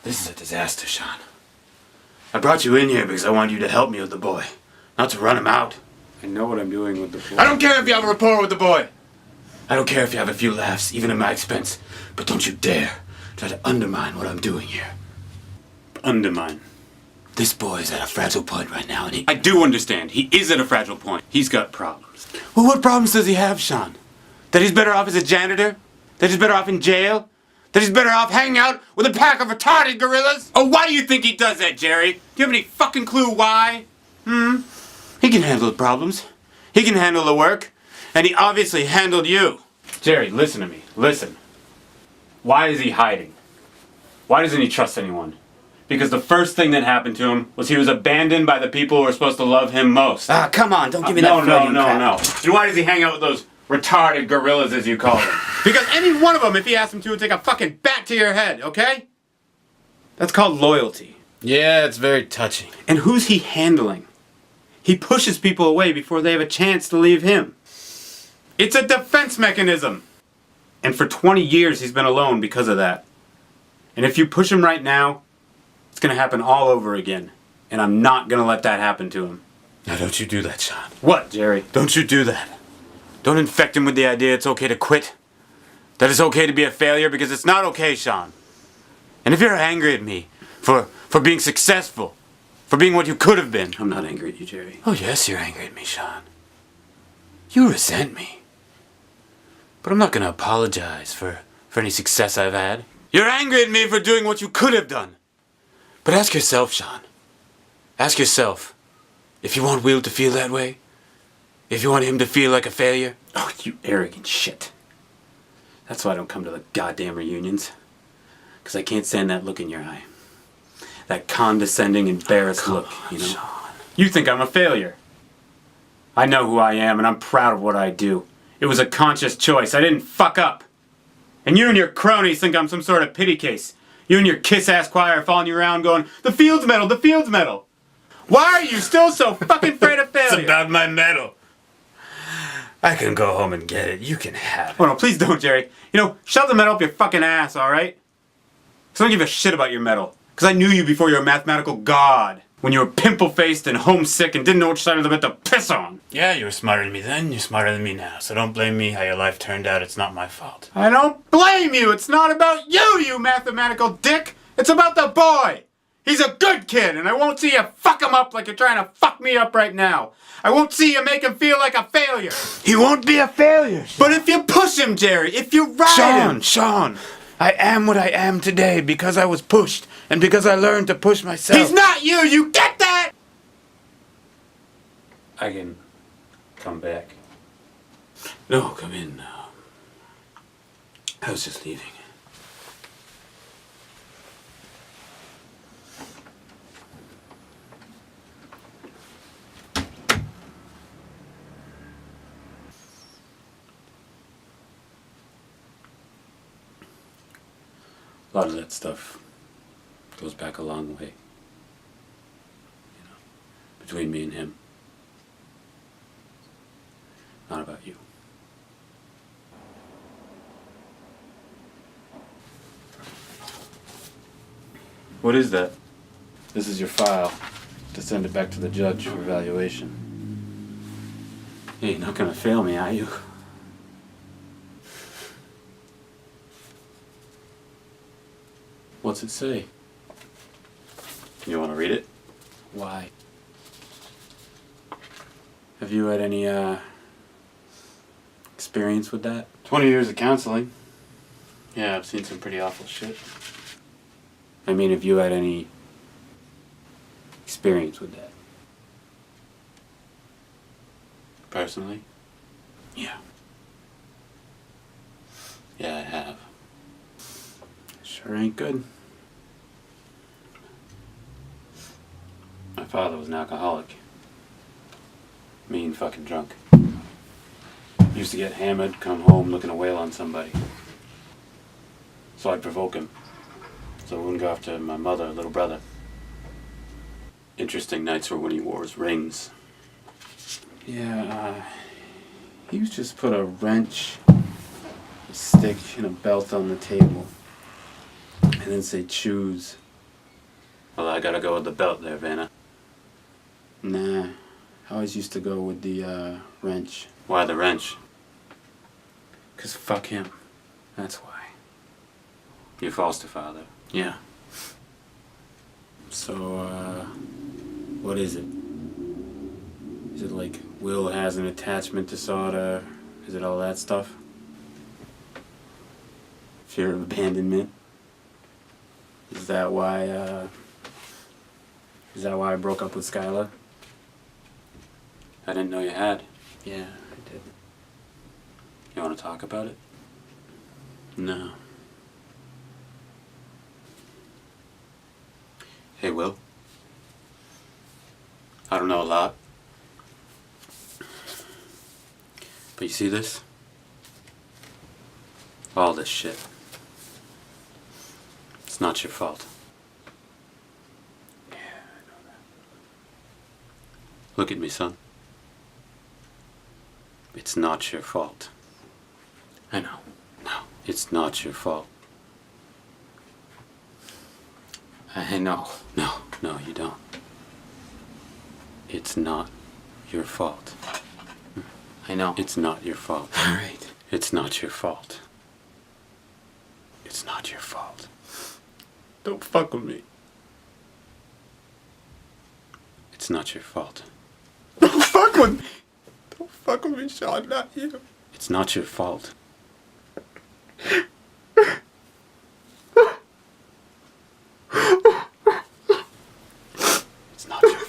This is a disaster, Sean. I brought you in here because I want you to help me with the boy, not to run him out. I know what I'm doing with the boy. I don't care if you have a rapport with the boy. I don't care if you have a few laughs, even at my expense. But don't you dare try to undermine what I'm doing here. Undermine. This boy is at a fragile point right now, and I do understand. He is at a fragile point. He's got problems. Well, what problems does he have, Sean? That he's better off as a janitor? That he's better off in jail? That he's better off hanging out with a pack of retarded gorillas? Oh, why do you think he does that, Jerry? Do you have any fucking clue why? He can handle the problems. He can handle the work. And he obviously handled you. Jerry, listen to me. Listen. Why is he hiding? Why doesn't he trust anyone? Because the first thing that happened to him was he was abandoned by the people who were supposed to love him most. Ah, come on, don't give me No. that Freudian crap. And why does he hang out with those retarded gorillas, as you call them? Because any one of them, if he asked him to, would take a fucking bat to your head, okay? That's called loyalty. Yeah, it's very touching. And who's he handling? He pushes people away before they have a chance to leave him. It's a defense mechanism. And for 20 years he's been alone because of that. And if you push him right now, it's going to happen all over again. And I'm not going to let that happen to him. Now don't you do that, Sean. What, Jerry? Don't you do that. Don't infect him with the idea it's okay to quit. That it's okay to be a failure, because it's not okay, Sean. And if you're angry at me for being successful, for being what you could have been. I'm not angry at you, Jerry. Oh yes, you're angry at me, Sean. You resent me. But I'm not gonna apologize for any success I've had. You're angry at me for doing what you could have done. But ask yourself, Sean. Ask yourself if you want Will to feel that way. If you want him to feel like a failure. Oh, you arrogant shit. That's why I don't come to the goddamn reunions. Because I can't stand that look in your eye. That condescending, embarrassed look, you know? Sean. You think I'm a failure. I know who I am, and I'm proud of what I do. It was a conscious choice. I didn't fuck up. And you and your cronies think I'm some sort of pity case. You and your kiss-ass choir are following you around going, "The Fields Medal, the Fields Medal." Why are you still so fucking afraid of failure? It's about my medal. I can go home and get it. You can have it. Oh no, please don't, Jerry. You know, shove the medal up your fucking ass, alright? Because I don't give a shit about your medal. Because I knew you before you were a mathematical god. When you were pimple-faced and homesick and didn't know which side of the bed to piss on. Yeah, you were smarter than me then, you're smarter than me now. So don't blame me how your life turned out. It's not my fault. I don't blame you. It's not about you, you mathematical dick. It's about the boy. He's a good kid, and I won't see you fuck him up like you're trying to fuck me up right now. I won't see you make him feel like a failure. He won't be a failure. But if you push him, Jerry, if you ride him... Sean, I am what I am today because I was pushed and because I learned to push myself. He's not you, you get that? I can come back. No, come in now. I was just leaving. A lot of that stuff goes back a long way. You know, between me and him. Not about you. What is that? This is your file to send it back to the judge for evaluation. You're not gonna fail me, are you? What's it say? You want to read it? Why? Have you had any, experience with that? 20 years of counseling. Yeah, I've seen some pretty awful shit. I mean, have you had any experience with that? Personally? Yeah. Yeah, I have. Sure ain't good. My father was an alcoholic. Mean fucking drunk. Used to get hammered, come home looking to wail on somebody. So I'd provoke him. So I wouldn't go after my mother or little brother. Interesting nights were when he wore his rings. Yeah, he used to just put a wrench, a stick, and a belt on the table. And then say choose. Well, I gotta go with the belt there, Vanna. Nah, I always used to go with the wrench. Why the wrench? 'Cause fuck him. That's why. Your foster father. Yeah. So, what is it? Is it like Will has an attachment disorder? Is it all that stuff? Fear of abandonment? Is that why I broke up with Skylar? I didn't know you had. Yeah, I did. You wanna talk about it? No. Hey, Will. I don't know a lot. But you see this? All this shit. It's not your fault. Yeah, I know that. Look at me, son. It's not your fault. I know. No, it's not your fault. I know. No, you don't. It's not your fault. I know. It's not your fault. Alright. It's not your fault. It's not your fault. Don't fuck with me. It's not your fault. Don't fuck with me. Don't fuck with me, Sean, not you. It's not your fault. It's not your